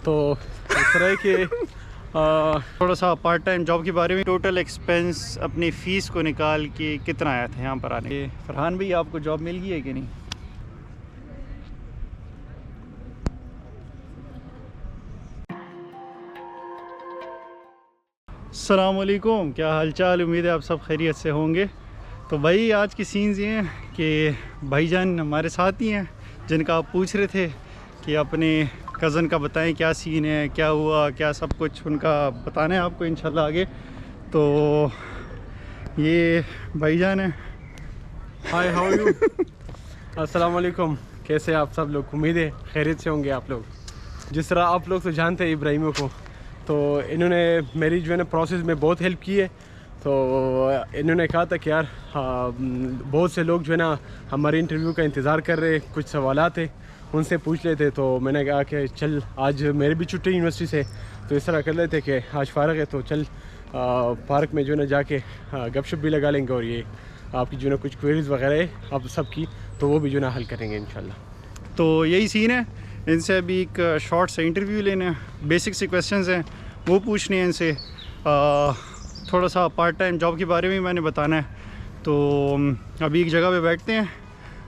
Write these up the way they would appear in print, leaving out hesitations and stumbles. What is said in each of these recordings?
تو اس طرح کے تھوڑا سا پارٹ ٹائم جاب کے بارے میں ٹوٹل ایکسپینس اپنی فیس کو نکال کے کتنا آیا تھا یہاں پر آنے کے؟ فرحان بھائی آپ کو جاب مل گئی ہے کہ نہیں؟ السلام علیکم، کیا حال چال؟ امید ہے آپ سب خیریت سے ہوں گے۔ تو بھائی آج کی سینز یہ ہیں کہ بھائی جان ہمارے ساتھ ہی ہیں جن کا آپ پوچھ رہے تھے کہ اپنے کزن کا بتائیں کیا سین ہے، کیا ہوا، کیا سب کچھ ان کا بتانا ہے آپ کو انشاءاللہ آگے۔ تو یہ بھائی جان ہیں۔ High, how you? السلام علیکم، کیسے آپ سب لوگ؟ امید ہے خیریت سے ہوں گے آپ لوگ۔ جس طرح آپ لوگ تو جانتے ہیں ابراہیمیوں کو، تو انہوں نے میری جو ہے نا پروسیس میں بہت ہیلپ کی ہے۔ تو انہوں نے کہا تھا کہ یار بہت سے لوگ جو ہے نا ہمارے انٹرویو کا انتظار کر رہے، کچھ سوالات ہیں ان سے پوچھ لیتے۔ تو میں نے کہا کہ چل آج میرے بھی چھٹی یونیورسٹی سے، تو اس طرح کر لیتے کہ آج فارغ ہے تو چل پارک میں جو ہے نا جا کے گپ شپ بھی لگا لیں گے، اور یہ آپ کی جو ہے نا کچھ کوئریز وغیرہ ہے آپ سب کی، تو وہ بھی جو ہے نا حل کریں گے انشاءاللہ۔ تو یہی سین ہے، ان سے ابھی ایک شارٹ سے انٹرویو لینا ہے، بیسک سے کویسچنز ہیں وہ پوچھنے ہیں ان سے، تھوڑا سا پارٹ ٹائم جاب کے بارے میں میں نے بتانا ہے۔ تو ابھی ایک جگہ پہ بیٹھتے ہیں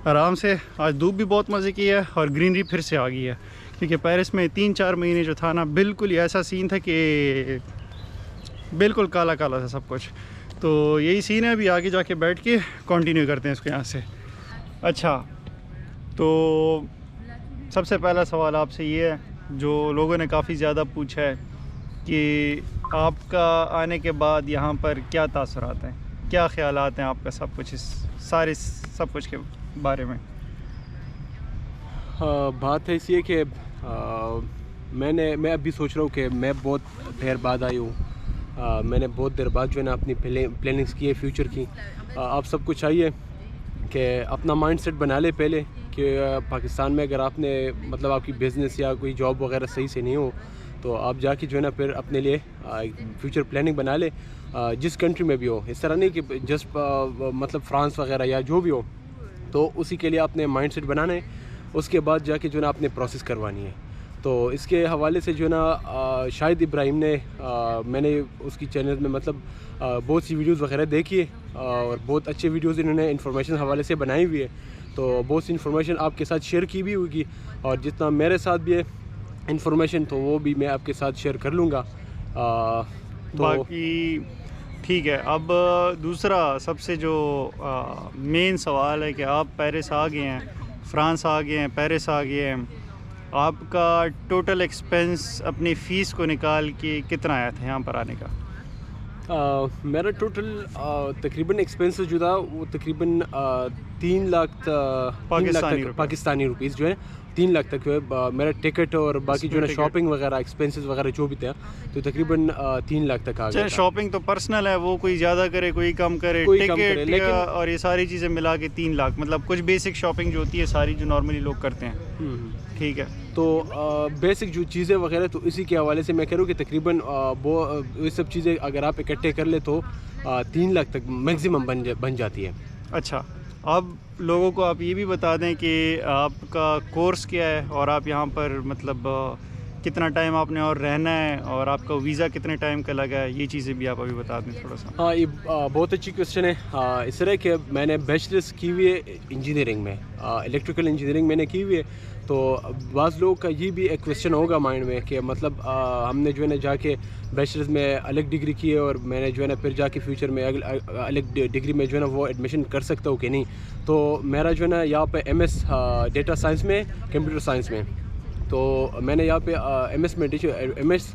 آرام سے، آج دھوپ بھی بہت مزے کی ہے اور گرینری پھر سے آ گئی ہے، کیونکہ پیرس میں 3-4 مہینے جو تھا نا بالکل ہی ایسا سین تھا کہ بالکل کالا کالا تھا سب کچھ۔ تو یہی سین ہے، ابھی آگے جا کے بیٹھ کے کنٹینیو کرتے ہیں اس کو یہاں سے۔ اچھا، تو سب سے پہلا سوال آپ سے یہ ہے جو لوگوں نے کافی زیادہ پوچھا ہے کہ آپ کا آنے کے بعد یہاں پر کیا تاثرات ہیں، کیا خیالات ہیں آپ کا، سب کچھ اس سارے سب کچھ کے بارے میں؟ بات ہے اس یہ کہ میں ابھی سوچ رہا ہوں کہ میں بہت دیر بعد آئی ہوں، میں نے بہت دیر بعد جو ہے نا اپنی پلاننگس کی ہے فیوچر کی۔ آپ سب کچھ چاہیے کہ اپنا مائنڈ سیٹ بنا لے پہلے کہ پاکستان میں اگر آپ نے مطلب آپ کی بزنس یا کوئی جاب وغیرہ صحیح سے نہیں ہو تو آپ جا کے جو ہے نا پھر اپنے لیے فیوچر پلاننگ بنا لے، جس کنٹری میں بھی ہو۔ اس طرح نہیں کہ جسٹ مطلب فرانس وغیرہ یا جو بھی ہو، تو اسی کے لیے آپ نے مائنڈ سیٹ بنانا ہے، اس کے بعد جا کے جو ہے نا آپ نے پروسیس کروانی ہے۔ تو اس کے حوالے سے جو ہے نا شاید ابراہیم نے میں نے اس کی چینل میں مطلب بہت سی ویڈیوز وغیرہ دیکھی ہے، اور بہت اچھے ویڈیوز انہوں نے انفارمیشن حوالے سے بنائی ہوئی ہے، تو بہت سی انفارمیشن آپ کے ساتھ شیئر کی بھی ہوگی، اور جتنا میرے ساتھ بھی ہے انفارمیشن تو وہ بھی میں آپ کے ساتھ شیئر کر لوں گا۔ باقی ٹھیک ہے۔ اب دوسرا سب سے جو مین سوال ہے کہ آپ پیرس آ گئے ہیں، فرانس آ گئے ہیں، پیرس آ گئے ہیں، آپ کا ٹوٹل ایکسپینس اپنی فیس کو نکال کے کتنا آیا تھا یہاں پر آنے کا؟ میرا ٹوٹل تقریباً ایکسپینسز جو تھا وہ تقریباً 3 لاکھ پاکستانی روپیز جو ہے 3 لاکھ تک میرا ٹکٹ اور باقی جو ہے شاپنگ وغیرہ ایکسپینسز وغیرہ جو بھی تھا تو تقریباً 3 لاکھ تک آ گیا۔ شاپنگ تو پرسنل ہے، وہ کوئی زیادہ کرے کوئی کم کرے، ٹکٹ اور یہ ساری چیزیں ملا کے 3 لاکھ، مطلب کچھ بیسک شاپنگ جو ہوتی ہے ساری جو نارملی لوگ کرتے ہیں، ٹھیک ہے۔ تو بیسک جو چیزیں وغیرہ تو اسی کے حوالے سے میں کہہ رہا ہوں کہ تقریباً یہ سب چیزیں اگر آپ اکٹھے کر لیں تو 3 لاکھ تک میکسیمم بن جاتی ہے۔ اچھا، اب لوگوں کو آپ یہ بھی بتا دیں کہ آپ کا کورس کیا ہے اور آپ یہاں پر مطلب کتنا ٹائم آپ نے اور رہنا ہے، اور آپ کا ویزا کتنے ٹائم کا لگا ہے، یہ چیزیں بھی آپ ابھی بتا دیں تھوڑا سا۔ ہاں، یہ بہت اچھی کویشچن ہے۔ اس طرح کہ میں نے بیچلرس کی ہوئی ہے انجینئرنگ میں، الیکٹریکل انجینئرنگ میں نے کی ہوئی ہے، تو بعض لوگوں کا یہ بھی ایک کویشچن ہوگا مائنڈ میں کہ مطلب ہم نے جو ہے نا جا کے بیچلرز میں الگ ڈگری کی ہے اور میں نے جو ہے نا پھر جا کے فیوچر میں الگ ڈگری میں جو ہے نا وہ ایڈمیشن کر سکتا ہوں کہ نہیں۔ تو میرا جو ہے نا یہاں پہ ایم ایس ڈیٹا سائنس میں، کمپیوٹر سائنس میں، تو میں نے یہاں پہ ایم ایس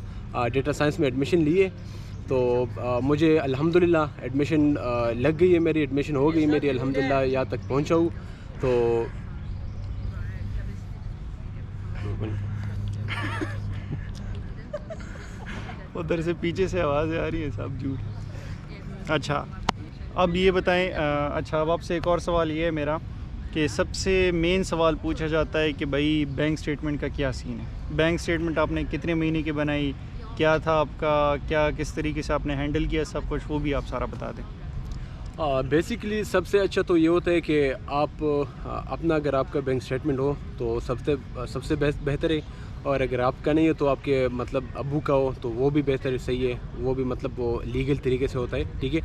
ڈیٹا سائنس میں ایڈمیشن لی ہے، تو مجھے الحمدللہ ایڈمیشن لگ گئی ہے، میری ایڈمیشن ہو گئی میری الحمدللہ، یہاں تک پہنچا ہوں۔ تو ادھر سے پیچھے سے آوازیں آ رہی ہے صاحب، جھوٹ۔ اچھا، اب یہ بتائیں، اچھا اب آپ سے ایک اور سوال یہ ہے میرا کہ سب سے مین سوال پوچھا جاتا ہے کہ بھائی بینک سٹیٹمنٹ کا کیا سین ہے، بینک سٹیٹمنٹ آپ نے کتنے مہینے کی بنائی، کیا تھا آپ کا، کیا کس طریقے سے آپ نے ہینڈل کیا سب کچھ، وہ بھی آپ سارا بتا دیں۔ بیسیکلی سب سے اچھا تو یہ ہوتا ہے کہ آپ اپنا اگر آپ کا بینک سٹیٹمنٹ ہو تو سب سے بہتر ہے اور اگر آپ کا نہیں ہے تو آپ کے مطلب ابو کا ہو تو وہ بھی بہتر صحیح ہے, وہ بھی مطلب وہ لیگل طریقے سے ہوتا ہے, ٹھیک ہے.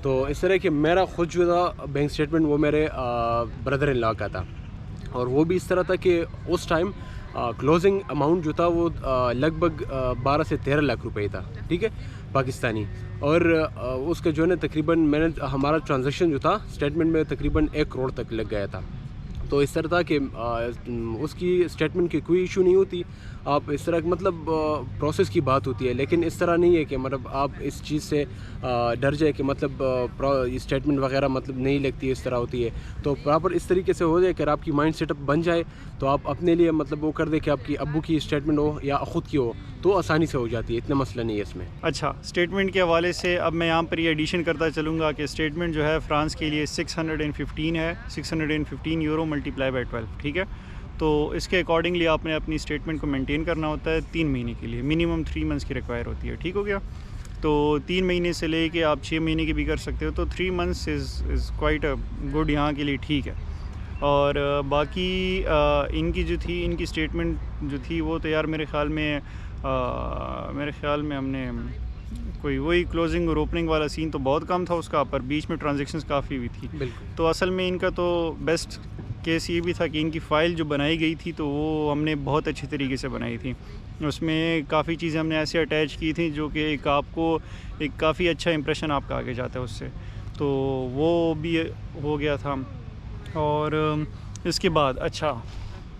تو اس طرح کہ میرا خود جو تھا بینک اسٹیٹمنٹ وہ میرے بردر ان لا کا تھا, اور وہ بھی اس طرح تھا کہ اس ٹائم کلوزنگ اماؤنٹ جو تھا وہ لگ بھگ 12 سے 13 لاکھ روپے تھا, ٹھیک ہے, پاکستانی. اور اس کا جو ہے نا تقریباً میں نے ہمارا ٹرانزیکشن جو تھا اسٹیٹمنٹ میں تقریباً 1 کروڑ تک لگ گیا تھا. تو اس طرح تھا کہ اس کی اسٹیٹمنٹ کی کوئی ایشو نہیں ہوتی, آپ اس طرح مطلب پروسیس کی بات ہوتی ہے, لیکن اس طرح نہیں ہے کہ مطلب آپ اس چیز سے ڈر جائے کہ مطلب اسٹیٹمنٹ وغیرہ مطلب نہیں لگتی ہے, اس طرح ہوتی ہے. تو پراپر اس طریقے سے ہو جائے کہ آپ کی مائنڈ سیٹ اپ بن جائے تو آپ اپنے لیے مطلب وہ کر دیں کہ آپ کی ابو کی اسٹیٹمنٹ ہو یا خود کی ہو تو آسانی سے ہو جاتی ہے, اتنا مسئلہ نہیں ہے اس میں. اچھا, اسٹیٹمنٹ کے حوالے سے اب میں یہاں پر یہ ایڈیشن کرتا چلوں گا کہ اسٹیٹمنٹ جو ہے فرانس کے لیے 615 ہے, 615 یورو ملٹیپلائی بائی 12, ٹھیک ہے. تو اس کے اکارڈنگلی آپ نے اپنی اسٹیٹمنٹ کو مینٹین کرنا ہوتا ہے 3 مہینے کے لیے, منیمم 3 منتھس کی ریکوائر ہوتی ہے, ٹھیک ہو گیا. تو 3 مہینے سے لے کے آپ 6 مہینے کی بھی کر سکتے ہو, تو 3 منتھس از کوائٹ گڈ یہاں کے لیے, ٹھیک ہے. اور باقی ان کی جو تھی ان کی اسٹیٹمنٹ جو تھی وہ تو یار میرے خیال میں ہم نے کوئی وہی کلوزنگ اور اوپننگ والا سین تو بہت کم تھا اس کا, پر بیچ میں ٹرانزیکشنز کافی ہوئی تھی. بالکل. تو اصل میں ان کا تو بیسٹ کیس یہ بھی تھا کہ ان کی فائل جو بنائی گئی تھی تو وہ ہم نے بہت اچھی طریقے سے بنائی تھی. اس میں کافی چیزیں ہم نے ایسے اٹیچ کی تھیں جو کہ ایک آپ کو ایک کافی اچھا امپریشن آپ کا آگے جاتا ہے اس سے, تو وہ بھی ہو گیا تھا. اور اس کے بعد اچھا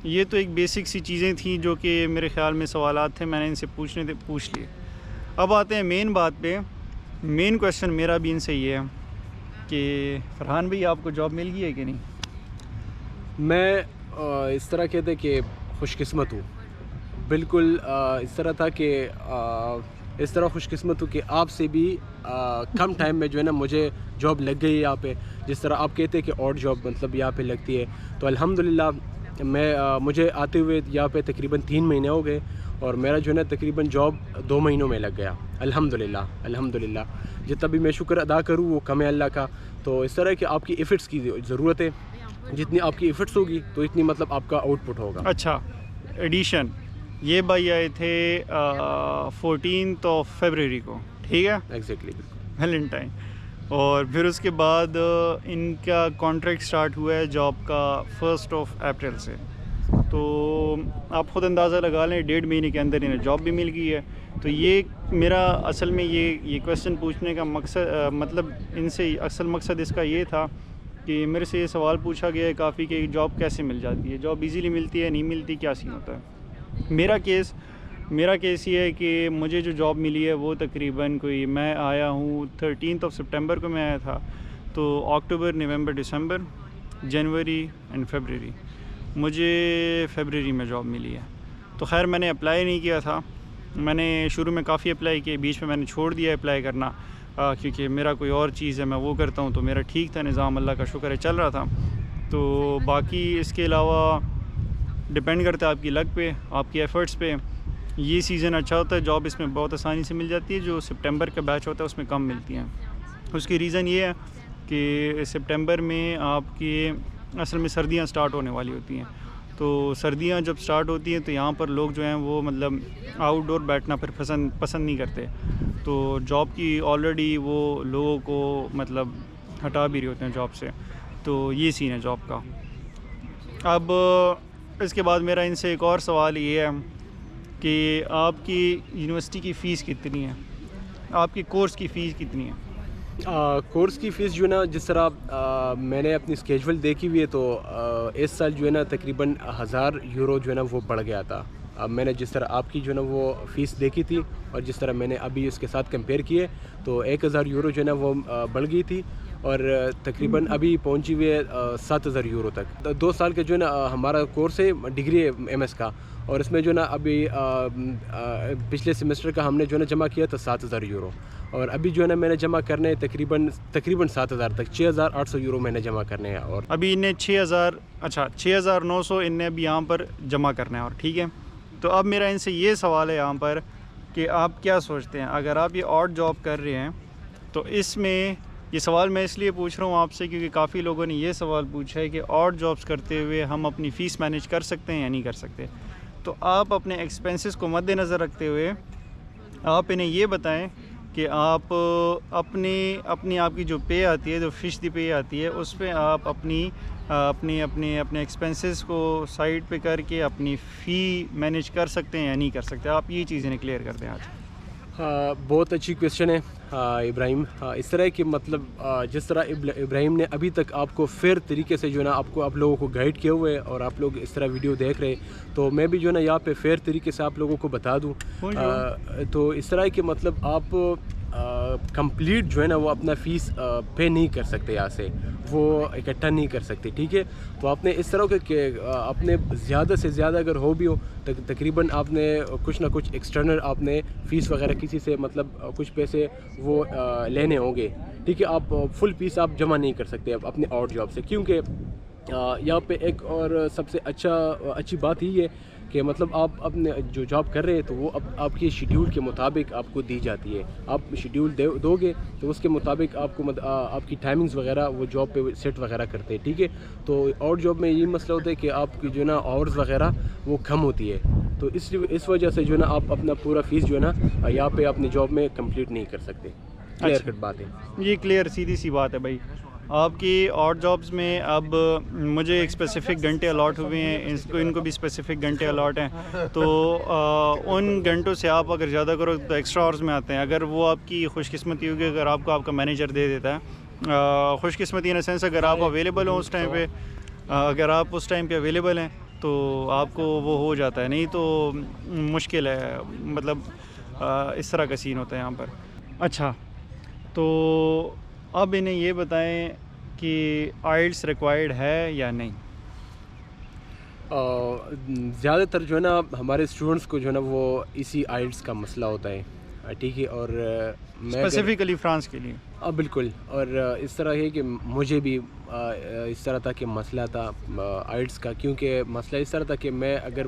یہ تو ایک بیسک سی چیزیں تھیں جو کہ میرے خیال میں سوالات تھے, میں نے ان سے پوچھ لیے. اب آتے ہیں مین بات پہ. مین کویشچن میرا بھی ان سے یہ ہے کہ فرحان بھائی آپ کو جاب مل گئی ہے کہ نہیں؟ میں اس طرح کہتے کہ خوش قسمت ہوں, بالکل. اس طرح تھا کہ اس طرح خوش قسمت ہوں کہ آپ سے بھی کم ٹائم میں جو ہے نا مجھے جاب لگ گئی ہے یہاں پہ. جس طرح آپ کہتے ہیں کہ اور جاب مطلب یہاں پہ لگتی ہے, تو الحمدللہ مجھے آتے ہوئے یہاں پہ تقریباً 3 مہینے ہو گئے, اور میرا جو ہے نا تقریباً جاب 2 مہینوں میں لگ گیا, الحمدللہ. جتنا بھی میں شکر ادا کروں وہ کم ہے اللہ کا. تو اس طرح کہ آپ کی ایفرٹس کی ضرورت ہے, جتنی آپ کی ایفرٹس ہوگی تو اتنی مطلب آپ کا آؤٹ پٹ ہوگا. اچھا, ایڈیشن یہ بھائی آئے تھے 14 فیبروری کو, ٹھیک ہے, ایگزیکٹلی ویلنٹائن. اور پھر اس کے بعد ان کا کانٹریکٹ سٹارٹ ہوا ہے جاب کا 1 اپریل سے. تو آپ خود اندازہ لگا لیں 1.5 مہینے کے اندر انہیں جاب بھی مل گئی ہے. تو یہ میرا اصل میں یہ کویشچن پوچھنے کا مطلب ان سے اصل مقصد اس کا یہ تھا کہ میرے سے یہ سوال پوچھا گیا ہے کافی کہ جاب کیسے مل جاتی ہے, جاب ایزیلی ملتی ہے نہیں ملتی, کیا سین ہوتا ہے. میرا کیس یہ ہے کہ مجھے جو جاب ملی ہے وہ تقریباً کوئی میں آیا ہوں 13 سپٹمبر کو میں آیا تھا, تو اکتوبر, نومبر, دسمبر, جنوری اینڈ فیبرری, مجھے فیبرری میں جاب ملی ہے. تو خیر میں نے اپلائی نہیں کیا تھا, میں نے شروع میں کافی اپلائی کیے, بیچ میں نے چھوڑ دیا اپلائی کرنا کیونکہ میرا کوئی اور چیز ہے میں وہ کرتا ہوں, تو میرا ٹھیک تھا نظام, اللہ کا شکر ہے چل رہا تھا. تو باقی اس کے علاوہ ڈپینڈ کرتا ہے آپ کی لک پہ, آپ کی ایفرٹس پہ. یہ سیزن اچھا ہوتا ہے, جاب اس میں بہت آسانی سے مل جاتی ہے. جو سپٹمبر کا بیچ ہوتا ہے اس میں کم ملتی ہیں. اس کی ریزن یہ ہے کہ سپٹمبر میں آپ کی اصل میں سردیاں سٹارٹ ہونے والی ہوتی ہیں. تو سردیاں جب سٹارٹ ہوتی ہیں تو یہاں پر لوگ جو ہیں وہ مطلب آؤٹ ڈور بیٹھنا پھر پسند نہیں کرتے. تو جاب کی آلریڈی وہ لوگوں کو مطلب ہٹا بھی رہے ہوتے ہیں جاب سے. تو یہ سین ہے جاب کا. اب اس کے بعد میرا ان سے ایک اور سوال یہ ہے کہ آپ کی یونیورسٹی کی فیس کتنی ہے, آپ کی کورس کی فیس کتنی ہے؟ کورس کی فیس جو ہے نا جس طرح میں نے اپنی اسکیجول دیکھی ہوئی ہے تو اس سال جو ہے نا تقریباً 1000 یورو جو ہے نا وہ بڑھ گیا تھا. اب میں نے جس طرح آپ کی جو ہے نا وہ فیس دیکھی تھی اور جس طرح میں نے ابھی اس کے ساتھ کمپیئر کیے تو 1000 یورو جو ہے نا وہ بڑھ گئی تھی, اور تقریباً ابھی پہنچی ہوئی ہے 7000 یورو تک. 2 سال کا جو ہے نا ہمارا کورس ہے, ڈگری ہے MS کا, اور اس میں جو ہے نا ابھی پچھلے سیمسٹر کا ہم نے جو ہے نا جمع کیا تھا 7000 یورو, اور ابھی جو ہے نا میں نے جمع کرنے تقریباً 7000 تک 6800 یورو میں نے جمع کرنے ہیں. اور ابھی انہیں 6900 ان نے ابھی یہاں پر جمع کرنا ہے. اور ٹھیک ہے, تو اب میرا ان سے یہ سوال ہے یہاں پر کہ آپ کیا سوچتے ہیں اگر آپ یہ آڈ جاب کر رہے ہیں تو اس میں یہ سوال میں اس لیے پوچھ رہا ہوں آپ سے کیونکہ کافی لوگوں نے یہ سوال پوچھا ہے کہ آڈ جابس کرتے ہوئے ہم اپنی فیس مینیج کر سکتے ہیں یا نہیں کر سکتے. تو آپ اپنے ایکسپینسز کو مد نظر رکھتے ہوئے آپ انہیں یہ بتائیں کہ آپ اپنی آپ کی جو پے آتی ہے، جو فیصدی پے آتی ہے، اس پہ آپ اپنے ایکسپینسز کو سائڈ پہ کر کے اپنی فی مینیج کر سکتے ہیں یا نہیں کر سکتے. آپ یہ چیزیں کلیئر کر دیں آج. بہت اچھی کویشچن ہے ابراہیم. اس طرح کہ مطلب جس طرح ابراہیم نے ابھی تک آپ کو فیئر طریقے سے جو ہے نا آپ لوگوں کو گائیڈ کیے ہوئے اور آپ لوگ اس طرح ویڈیو دیکھ رہے، تو میں بھی جو ہے نا یہاں پہ فیئر طریقے سے آپ لوگوں کو بتا دوں. تو اس طرح کہ مطلب آپ کمپلیٹ جو ہے نا وہ اپنا فیس پے نہیں کر سکتے، یہاں سے وہ اکٹھا نہیں کر سکتے. ٹھیک ہے، تو آپ نے اس طرح کہ آپ نے زیادہ سے زیادہ اگر ہو بھی ہو تقریباً آپ نے کچھ نہ کچھ ایکسٹرنل آپ نے فیس وغیرہ کسی سے مطلب کچھ پیسے وہ لینے ہوں گے. ٹھیک ہے، آپ فل فیس آپ جمع نہیں کر سکتے اپنے آؤٹ جاب سے، کیونکہ یہاں پہ ایک اور سب سے اچھی بات یہ ہے کہ مطلب آپ اپنے جو جاب کر رہے ہیں تو وہ آپ کی شیڈیول کے مطابق آپ کو دی جاتی ہے. آپ شیڈیول دو گے تو اس کے مطابق آپ کو آپ کی ٹائمنگز وغیرہ وہ جاب پہ سیٹ وغیرہ کرتے ہیں. ٹھیک ہے، تو آؤٹ جاب میں یہ مسئلہ ہوتا ہے کہ آپ کی جو ہے نا آورز وغیرہ وہ کم ہوتی ہے، تو اس وجہ سے جو ہے نا آپ اپنا پورا فیس جو ہے نا یہاں پہ اپنی جاب میں کمپلیٹ نہیں کر سکتے. کلیئر کٹ بات ہے یہ، کلیئر سیدھی سی بات ہے بھائی. آپ کی آؤٹ جابس میں اب مجھے ایک اسپیسیفک گھنٹے الاٹ ہوئے ہیں، ان کو بھی اسپیسیفک گھنٹے الاٹ ہیں، تو ان گھنٹوں سے آپ اگر زیادہ کرو تو ایکسٹرا آورز میں آتے ہیں. اگر وہ آپ کی خوش قسمتی ہوگی، اگر آپ کا مینیجر دے دیتا ہے، خوش قسمتی ان سینس اگر آپ اویلیبل ہوں اس ٹائم پہ، اگر آپ اس ٹائم پہ اویلیبل ہیں تو آپ کو وہ ہو جاتا ہے، نہیں تو مشکل ہے. مطلب اس طرح کا سین ہوتا ہے یہاں پر. اچھا، تو اب انہیں یہ بتائیں کہ آئلٹس ریکوائرڈ ہے یا نہیں. زیادہ تر جو ہے نا ہمارے اسٹوڈنٹس کو جو ہے نا وہ اسی آئلٹس کا مسئلہ ہوتا ہے. ٹھیک ہے، اور میں اسپیسیفکلی فرانس کے لیے بالکل. اور اس طرح ہے کہ مجھے بھی اس طرح تھا کہ مسئلہ تھا آئلٹس کا، کیونکہ مسئلہ اس طرح تھا کہ میں اگر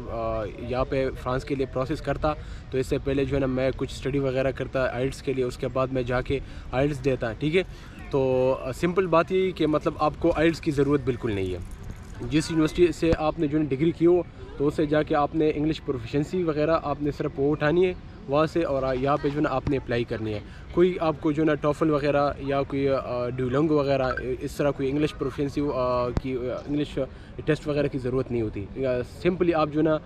یہاں پہ فرانس کے لیے پروسیس کرتا تو اس سے پہلے جو ہے نا میں کچھ اسٹڈی وغیرہ کرتا آئلٹس کے لیے، اس کے بعد میں جا کے آئلٹس دیتا. ٹھیک ہے، تو سمپل بات یہ کہ مطلب آپ کو آئلٹس کی ضرورت بالکل نہیں ہے. جس یونیورسٹی سے آپ نے جو ہے ڈگری کی ہو تو اسے جا کے آپ نے انگلش پروفیشنسی وغیرہ آپ نے صرف وہ اٹھانی ہے وہاں سے، اور یہاں پہ جو ہے نا آپ نے اپلائی کرنی ہے. کوئی آپ کو جو ہے نا ٹوفل وغیرہ یا کوئی ڈیولنگو وغیرہ اس طرح کوئی انگلش پروفیشنسی کی انگلش ٹیسٹ وغیرہ کی ضرورت نہیں ہوتی. سمپلی آپ جو ہے نا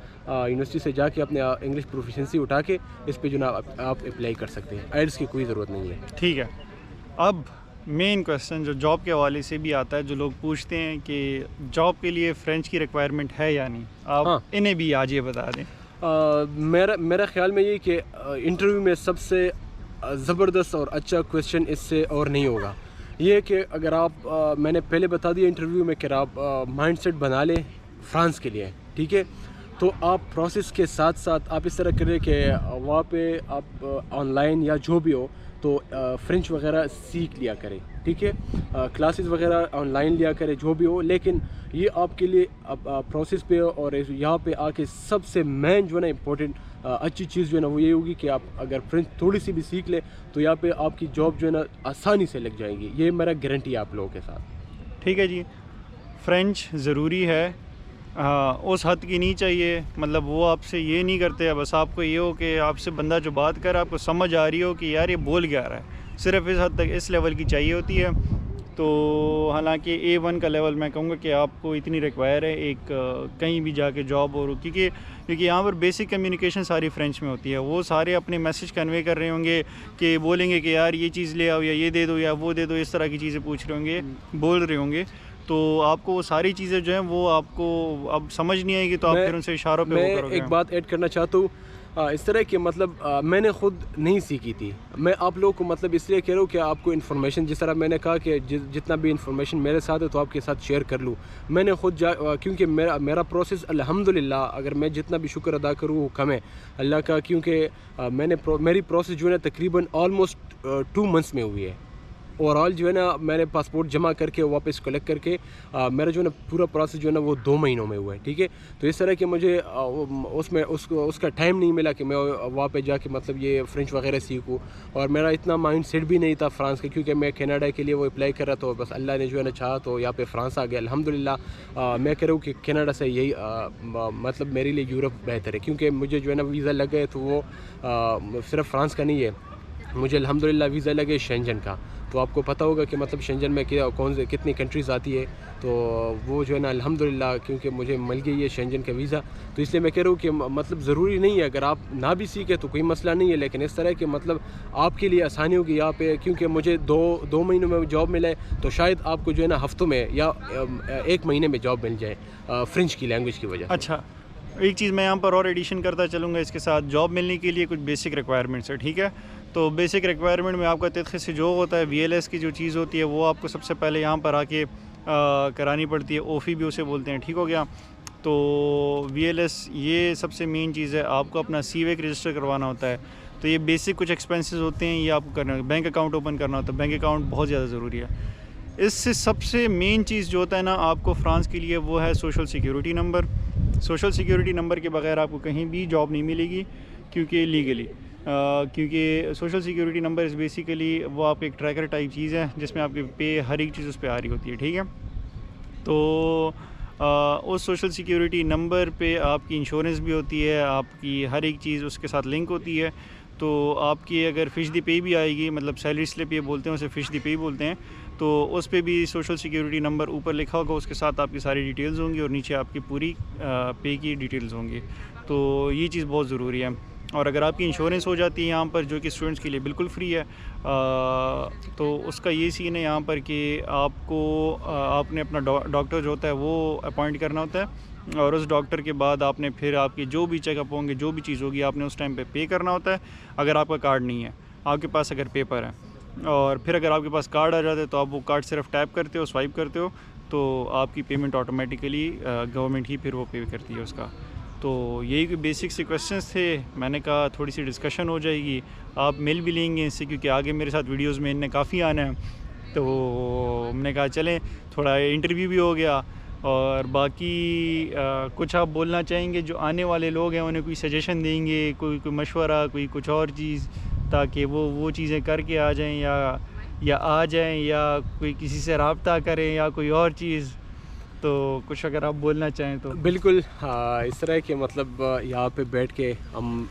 یونیورسٹی سے جا کے اپنے انگلش پروفیشنسی اٹھا کے اس پہ جو ہے نا آپ اپلائی کر سکتے ہیں. آئلٹس کی کوئی ضرورت نہیں ہے. ٹھیک ہے، اب مین کویسچن جو جاب کے حوالے سے بھی آتا ہے، جو لوگ پوچھتے ہیں کہ جاب کے لیے فرینچ کی ریکوائرمنٹ ہے یا نہیں، آپ انہیں بھی آج یہ بتا دیں. میرا خیال میں یہ کہ انٹرویو میں سب سے زبردست اور اچھا کویشچن اس سے اور نہیں ہوگا. یہ کہ اگر آپ میں نے پہلے بتا دیا انٹرویو میں کہ آپ مائنڈ سیٹ بنا لیں فرانس کے لیے. ٹھیک ہے، تو آپ پروسیس کے ساتھ ساتھ آپ اس طرح کریں کہ وہاں پہ آپ آن لائن یا جو بھی ہو تو فرینچ وغیرہ سیکھ لیا کریں. ٹھیک ہے، کلاسز وغیرہ آن لائن لیا کرے جو بھی ہو، لیکن یہ آپ کے لیے پروسیس پہ اور یہاں پہ آ کے سب سے مین جو ہے نا امپورٹنٹ اچھی چیز جو ہے نا وہ یہ ہوگی کہ آپ اگر فرینچ تھوڑی سی بھی سیکھ لیں تو یہاں پہ آپ کی جاب جو ہے نا آسانی سے لگ جائے گی. یہ میرا گارنٹی ہے آپ لوگوں کے ساتھ. ٹھیک ہے جی، فرینچ ضروری ہے، اس حد کی نہیں چاہیے. مطلب وہ آپ سے یہ نہیں کرتے، بس آپ کو یہ ہو کہ آپ سے بندہ جو بات کر رہا ہے آپ کو سمجھ آ رہی ہو کہ یار یہ بول کیا رہا ہے، صرف اس حد تک اس لیول کی چاہیے ہوتی ہے. تو حالانکہ A1 کا لیول میں کہوں گا کہ آپ کو اتنی ریکوائر ہے ایک کہیں بھی جا کے جاب، اور کیونکہ یہاں پر بیسک کمیونیکیشن ساری فرینچ میں ہوتی ہے. وہ سارے اپنے میسیج کنوے کر رہے ہوں گے کہ بولیں گے کہ یار یہ چیز لے آؤ یا یہ دے دو یا وہ دے دو، اس طرح کی چیزیں پوچھ رہے ہوں گے، بول رہے ہوں گے. تو آپ کو وہ ساری چیزیں جو ہیں وہ آپ کو اب سمجھ نہیں آئے گی، تو آپ پھر ان سے اشاروں پہ وہ کرو گے. ایک بات ایڈ کرنا چاہتا ہوں اس طرح کہ مطلب میں نے خود نہیں سیکھی تھی. میں آپ لوگوں کو مطلب اس لیے کہہ رہا ہوں کہ آپ کو انفارمیشن، جس طرح میں نے کہا کہ جتنا بھی انفارمیشن میرے ساتھ ہے تو آپ کے ساتھ شیئر کر لوں. میں نے خود کیونکہ میرا پروسیس الحمدللہ اگر میں جتنا بھی شکر ادا کروں وہ کم ہے اللہ کا، کیونکہ میری پروسیس جو ہے تقریباً آلموسٹ 2 months میں ہوئی ہے. اوور آل جو ہے نا میں نے پاسپورٹ جمع کر کے واپس کلیکٹ کر کے میرا جو ہے نا پورا پروسیس جو ہے نا وہ 2 مہینوں میں ہوا ہے. ٹھیک ہے, تو اس طرح کہ مجھے اس کا ٹائم نہیں ملا کہ میں وہاں پہ جا کے مطلب یہ فرینچ وغیرہ سیکھوں, اور میرا اتنا مائنڈ سیٹ بھی نہیں تھا فرانس کا, کیونکہ میں کینیڈا کے لیے وہ اپلائی کر رہا تھا, بس اللہ نے جو ہے نا چاہا تو یہاں پہ فرانس آ گیا الحمدللہ. میں کہہ رہا ہوں کہ کینیڈا سے یہی مطلب میرے لیے یورپ بہتر ہے, کیونکہ مجھے جو ہے نا ویزا لگ گئے تو وہ صرف فرانس کا نہیں ہے, مجھے الحمدللہ ویزا لگے شینجن کا. تو آپ کو پتہ ہوگا کہ مطلب شینجن میں کتنی کنٹریز آتی ہے, تو وہ جو ہے نا الحمدللہ کیونکہ مجھے مل گئی ہے شینجن کا ویزا. تو اس لیے میں کہہ رہا ہوں کہ مطلب ضروری نہیں ہے, اگر آپ نہ بھی سیکھیں تو کوئی مسئلہ نہیں ہے, لیکن اس طرح کہ مطلب آپ کے لیے آسانی ہوگی یہاں پہ, کیونکہ مجھے دو مہینوں میں جاب ملا ہے, تو شاید آپ کو جو ہے نا ہفتوں میں یا 1 مہینے میں جاب مل جائے فرینچ کی لینگویج کی وجہ سے. اچھا, ایک چیز میں یہاں پر اور ایڈیشن کرتا چلوں گا اس کے ساتھ, جاب ملنے کے لیے کچھ بیسک ریکوائرمنٹس ہے. ٹھیک ہے, تو بیسک ریکوائرمنٹ میں آپ کا تدخیص سے جو ہوتا ہے VLS کی جو چیز ہوتی ہے وہ آپ کو سب سے پہلے یہاں پر آ کے کرانی پڑتی ہے, اوفی بھی اسے بولتے ہیں. ٹھیک ہو گیا, تو VLS یہ سب سے مین چیز ہے, آپ کو اپنا CWEC رجسٹر کروانا ہوتا ہے. تو یہ بیسک کچھ ایکسپینسز ہوتے ہیں, یہ آپ کو کرنا ہوتا ہے. بینک اکاؤنٹ اوپن کرنا ہوتا ہے, بینک اکاؤنٹ بہت زیادہ ضروری ہے. اس سے سب سے مین چیز جو ہوتا ہے نا آپ کو فرانس کے لیے وہ ہے social security number. Social security number کے بغیر آپ کو کہیں بھی جاب نہیں ملے گی, کیونکہ لیگلی کیونکہ social security number is basically وہ آپ ایک ٹریکر ٹائپ چیز ہے جس میں آپ کی پے ہر ایک چیز اس پہ آ رہی ہوتی ہے. ٹھیک ہے, تو اس سوشل سیکیورٹی نمبر پہ آپ کی انشورنس بھی ہوتی ہے, آپ کی ہر ایک چیز اس کے ساتھ لنک ہوتی ہے. تو آپ کی اگر فش دی پے بھی آئے گی, مطلب سیلری سلپ یہ بولتے ہیں اسے, فش دی پے بولتے ہیں, تو اس پہ بھی سوشل سیکیورٹی نمبر اوپر لکھا ہوگا, اس کے ساتھ آپ کی ساری ڈیٹیلز ہوں گی اور نیچے آپ کی پوری پے کی ڈیٹیلز ہوں گی. تو یہ چیز بہت ضروری ہے. اور اگر آپ کی انشورنس ہو جاتی ہے یہاں پر, جو کہ اسٹوڈنٹس کے لیے بالکل فری ہے, تو اس کا یہ سین ہے یہاں پر کہ آپ نے اپنا ڈاکٹر جو ہوتا ہے وہ اپوائنٹ کرنا ہوتا ہے, اور اس ڈاکٹر کے بعد آپ نے پھر آپ کے جو بھی چیک اپ ہوں گے, جو بھی چیز ہوگی, آپ نے اس ٹائم پہ کرنا ہوتا ہے. اگر آپ کا کارڈ نہیں ہے, آپ کے پاس اگر پیپر ہے, اور پھر اگر آپ کے پاس کارڈ آ جاتا ہے تو آپ وہ کارڈ صرف ٹیپ کرتے ہو, سوائپ کرتے ہو, تو آپ کی پیمنٹ آٹومیٹیکلی گورنمنٹ ہی پھر وہ پے کرتی ہے اس کا. تو یہی کوئی بیسک سے کویسچنس تھے, میں نے کہا تھوڑی سی ڈسکشن ہو جائے گی, آپ مل بھی لیں گے اس سے, کیونکہ آگے میرے ساتھ ویڈیوز میں ان نے کافی آنا ہے. تو ہم نے کہا چلیں تھوڑا انٹرویو بھی ہو گیا, اور باقی کچھ آپ بولنا چاہیں گے جو آنے والے لوگ ہیں انہیں کوئی سجیشن دیں گے, کوئی مشورہ, کوئی کچھ اور چیز, تاکہ وہ چیزیں کر کے آ جائیں یا آ جائیں, یا کوئی کسی سے رابطہ کریں, یا کوئی اور چیز. تو کچھ اگر آپ بولنا چاہیں تو. بالکل, اس طرح کہ مطلب یہاں پہ بیٹھ کے ہم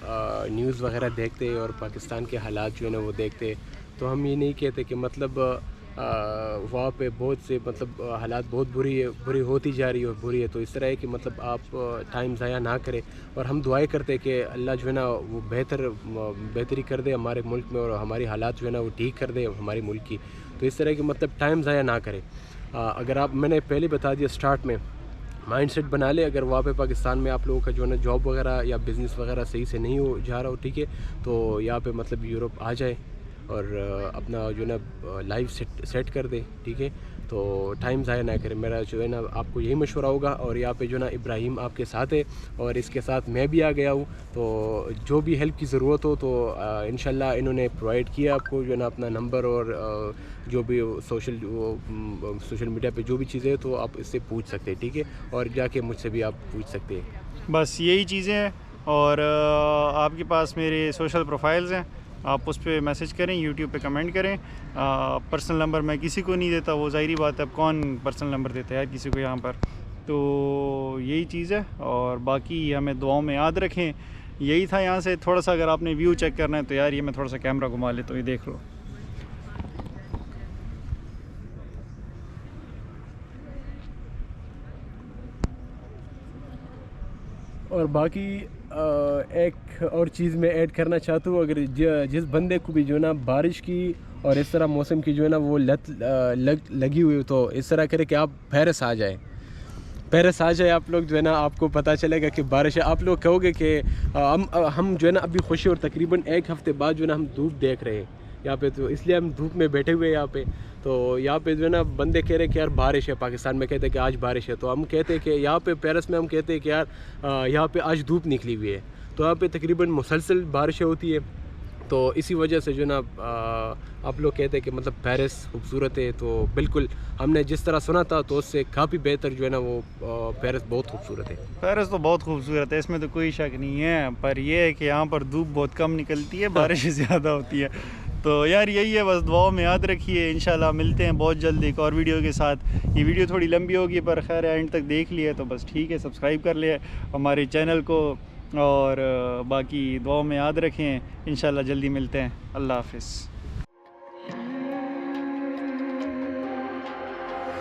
نیوز وغیرہ دیکھتے اور پاکستان کے حالات جو ہے نا وہ دیکھتے, تو ہم یہ نہیں کہتے کہ مطلب وہاں پہ بہت سے مطلب حالات بہت بری ہوتی جا رہی ہے اور بری ہے. تو اس طرح ہے کہ مطلب آپ ٹائم ضائع نہ کریں, اور ہم دعائیں کرتے کہ اللہ جو ہے نا وہ بہتری کر دے ہمارے ملک میں, اور ہماری حالات جو ہے نا وہ ٹھیک کر دے ہمارے ملک کی. تو اس طرح کہ مطلب ٹائم ضائع نہ کریں. اگر آپ, میں نے پہلے بتا دیا اسٹارٹ میں, مائنڈ سیٹ بنا لے, اگر وہاں پہ پاکستان میں آپ لوگوں کا جو ہے نا جاب وغیرہ یا بزنس وغیرہ صحیح سے نہیں ہو جا رہا ہو, ٹھیک ہے, تو یہاں پہ مطلب یورپ آ جائے اور اپنا جو ہے نا لائف سیٹ کر دے. ٹھیک ہے, تو ٹائم ضائع نہ کرے. میرا جو ہے نا آپ کو یہی مشورہ ہوگا. اور یہاں پہ جو ہے نا ابراہیم آپ کے ساتھ ہے, اور اس کے ساتھ میں بھی آ گیا ہوں, تو جو بھی ہیلپ کی ضرورت ہو تو انشاءاللہ انہوں نے پرووائڈ کیا آپ کو جو ہے نا اپنا نمبر, اور جو بھی سوشل میڈیا پہ جو بھی چیزیں تو آپ اس سے پوچھ سکتے ہیں. ٹھیک ہے, اور جا کے مجھ سے بھی آپ پوچھ سکتے ہیں. بس یہی چیزیں ہیں, اور آپ کے پاس میرے سوشل پروفائلز ہیں, آپ اس پہ میسج کریں, یوٹیوب پہ کمنٹ کریں. پرسنل نمبر میں کسی کو نہیں دیتا, وہ ظاہری بات ہے, اب کون پرسنل نمبر دیتا ہے کسی کو یہاں پر. تو یہی چیز ہے, اور باقی ہمیں دعاؤں میں یاد رکھیں. یہی تھا. یہاں سے تھوڑا سا اگر آپ نے ویو چیک کرنا ہے تو یار یہ میں تھوڑا سا کیمرہ گھما لیتا ہوں, یہ دیکھ لو. اور باقی ایک اور چیز میں ایڈ کرنا چاہتا ہوں, اگر جس بندے کو بھی جو ہے نا بارش کی اور اس طرح موسم کی جو ہے نا وہ لت لگی ہوئی, تو اس طرح کرے کہ آپ پیرس آ جائیں. آپ لوگ جو ہے نا آپ کو پتہ چلے گا کہ بارش ہے. آپ لوگ کہو گے کہ ہم جو ہے نا ابھی خوشی, اور تقریباً 1 ہفتے بعد جو ہے نا ہم دھوپ دیکھ رہے ہیں یہاں پہ, تو اس لیے ہم دھوپ میں بیٹھے ہوئے ہیں یہاں پہ. تو یہاں پہ جو ہے نا بندے کہہ رہے کہ یار بارش ہے, پاکستان میں کہتے ہیں کہ آج بارش ہے, تو ہم کہتے ہیں کہ یہاں پہ پیرس میں ہم کہتے ہیں کہ یار یہاں پہ آج دھوپ نکلی ہوئی ہے. تو یہاں پہ تقریباً مسلسل بارشیں ہوتی ہے. تو اسی وجہ سے جو نا آپ لوگ کہتے ہیں کہ مطلب پیرس خوبصورت ہے، تو بالکل ہم نے جس طرح سنا تھا تو اس سے کافی بہتر جو ہے نا وہ پیرس بہت خوبصورت ہے. پیرس تو بہت خوبصورت ہے، اس میں تو کوئی شک نہیں ہے، پر یہ ہے کہ یہاں پر دھوپ بہت کم نکلتی ہے، بارش زیادہ ہوتی ہے. تو یار یہی ہے، بس دعاؤں میں یاد رکھیے. انشاءاللہ ملتے ہیں بہت جلد ایک اور ویڈیو کے ساتھ. یہ ویڈیو تھوڑی لمبی ہوگی پر خیر اینڈ تک دیکھ لیے تو بس ٹھیک ہے. سبسکرائب کر لیا ہمارے چینل کو، اور باقی دعاؤں میں یاد رکھیں. انشاءاللہ جلدی ملتے ہیں. اللہ حافظ.